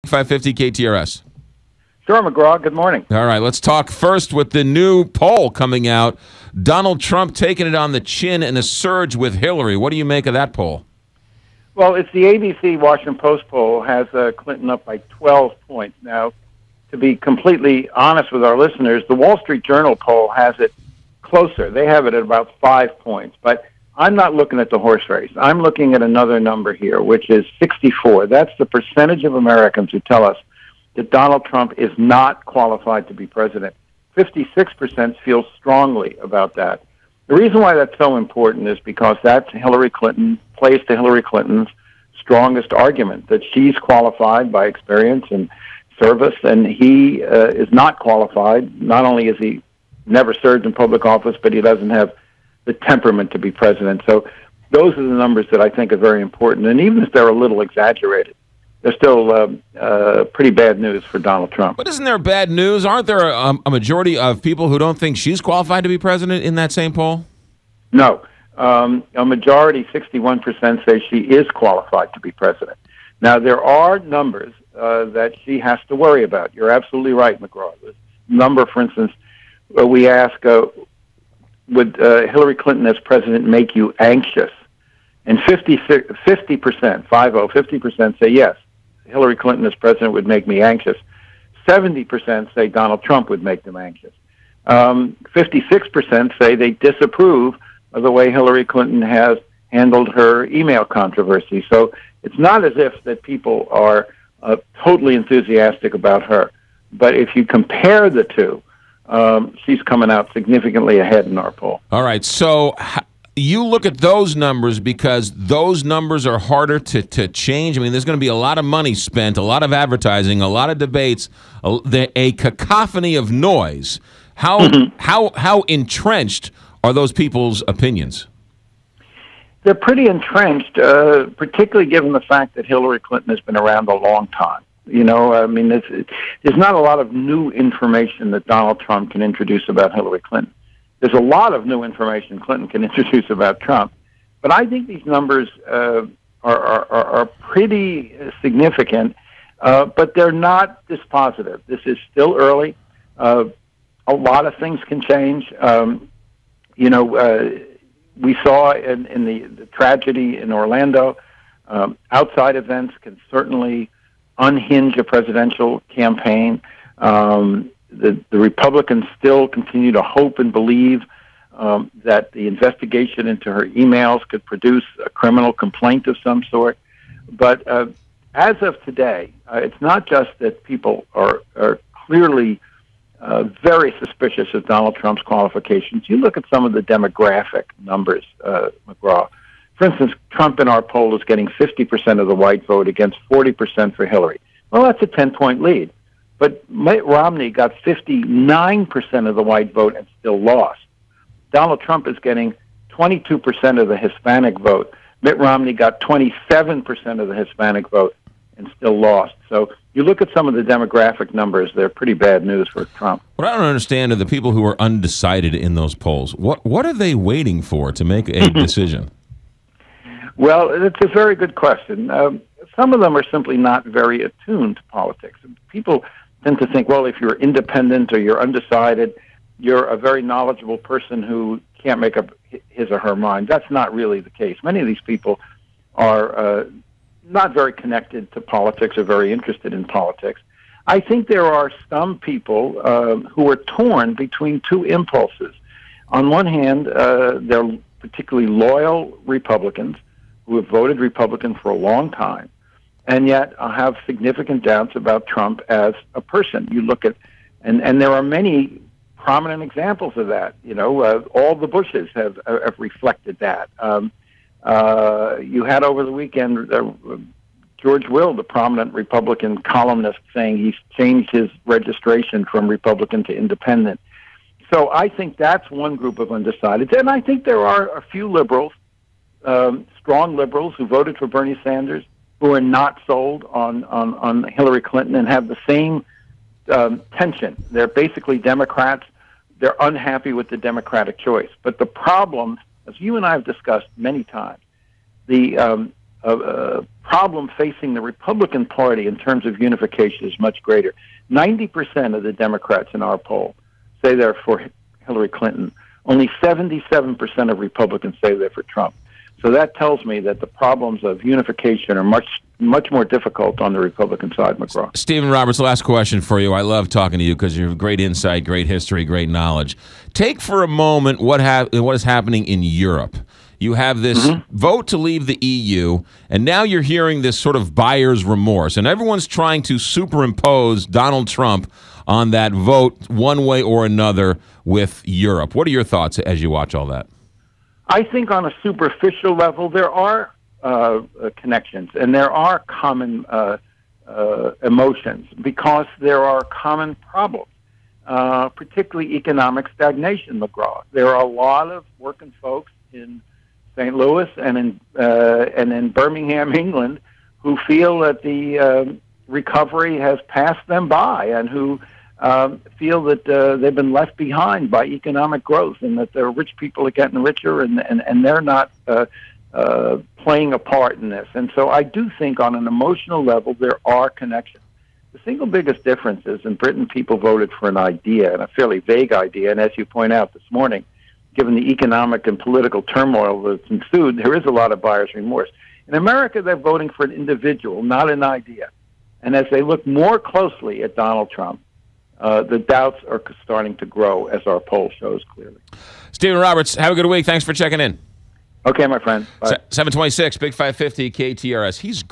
550 KTRS. Sure, McGraw. Good morning. All right, let's talk first with the new poll coming out. Donald Trump taking it on the chin in a surge with Hillary. What do you make of that poll? Well, it's the ABC Washington Post poll has Clinton up by 12 points. Now, to be completely honest with our listeners, the Wall Street Journal poll has it closer. They have it at about 5 points. But I'm not looking at the horse race. I'm looking at another number here, which is 64. That's the percentage of Americans who tell us that Donald Trump is not qualified to be president. 56% feel strongly about that. The reason why that's so important is because that's Hillary Clinton, plays to Hillary Clinton's strongest argument, that she's qualified by experience and service, and he is not qualified. Not only is he never served in public office, but he doesn't have the temperament to be president. So those are the numbers that I think are very important. And even if they're a little exaggerated, they're still pretty bad news for Donald Trump. But isn't there bad news? Aren't there a majority of people who don't think she's qualified to be president in that same poll? No. A majority, 61%, say she is qualified to be president. Now, there are numbers that she has to worry about. You're absolutely right, McGraw. The number, for instance, we ask, would Hillary Clinton as president make you anxious? And 50%, 50% say yes. Hillary Clinton as president would make me anxious. 70% say Donald Trump would make them anxious. 56% say they disapprove of the way Hillary Clinton has handled her email controversy. So it's not as if that people are totally enthusiastic about her. But if you compare the two, she's coming out significantly ahead in our poll. All right, so you look at those numbers because those numbers are harder to change. I mean, there's going to be a lot of money spent, a lot of advertising, a lot of debates, a cacophony of noise. How entrenched are those people's opinions? They're pretty entrenched, particularly given the fact that Hillary Clinton has been around a long time. You know, I mean, there's not a lot of new information that Donald Trump can introduce about Hillary Clinton. There's a lot of new information Clinton can introduce about Trump. But I think these numbers are pretty significant, but they're not dispositive. This is still early. A lot of things can change. We saw in the tragedy in Orlando, outside events can certainly unhinge a presidential campaign. The Republicans still continue to hope and believe that the investigation into her emails could produce a criminal complaint of some sort. But as of today, it's not just that people are clearly very suspicious of Donald Trump's qualifications. You look at some of the demographic numbers, McGraw. For instance, Trump in our poll is getting 50% of the white vote against 40% for Hillary. Well, that's a 10-point lead. But Mitt Romney got 59% of the white vote and still lost. Donald Trump is getting 22% of the Hispanic vote. Mitt Romney got 27% of the Hispanic vote and still lost. So you look at some of the demographic numbers, they're pretty bad news for Trump. What I don't understand are the people who are undecided in those polls. What are they waiting for to make a decision? Well, it's a very good question. Some of them are simply not very attuned to politics. People tend to think, well, if you're independent or you're undecided, you're a very knowledgeable person who can't make up his or her mind. That's not really the case. Many of these people are not very connected to politics or very interested in politics. I think there are some people who are torn between two impulses. On one hand, they're particularly loyal Republicans who have voted Republican for a long time, and yet have significant doubts about Trump as a person. You look at, and there are many prominent examples of that. You know, all the Bushes have reflected that. You had over the weekend George Will, the prominent Republican columnist, saying he's changed his registration from Republican to independent. So I think that's one group of undecideds. And I think there are a few liberals, strong liberals who voted for Bernie Sanders, who are not sold on Hillary Clinton and have the same tension. They're basically Democrats. They're unhappy with the Democratic choice. But the problem, as you and I have discussed many times, the problem facing the Republican Party in terms of unification is much greater. 90% of the Democrats in our poll say they're for Hillary Clinton. Only 77% of Republicans say they're for Trump. So that tells me that the problems of unification are much more difficult on the Republican side, McGraw. Stephen Roberts, last question for you. I love talking to you because you have great insight, great history, great knowledge. Take for a moment what is happening in Europe. You have this vote to leave the EU, and now you're hearing this sort of buyer's remorse, and everyone's trying to superimpose Donald Trump on that vote one way or another with Europe. What are your thoughts as you watch all that? I think on a superficial level, there are connections and there are common emotions because there are common problems, particularly economic stagnation, McGraw. There are a lot of working folks in St. Louis and in Birmingham, England, who feel that the recovery has passed them by and who feel that they've been left behind by economic growth and that the rich people are getting richer and they're not playing a part in this. And so I do think on an emotional level there are connections. The single biggest difference is in Britain people voted for an idea, and a fairly vague idea, and as you point out this morning, given the economic and political turmoil that's ensued, there is a lot of buyer's remorse. In America, they're voting for an individual, not an idea. And as they look more closely at Donald Trump, the doubts are starting to grow, as our poll shows clearly. Stephen Roberts, have a good week. Thanks for checking in. Okay, my friend. Bye. 726, Big 550, KTRS. He's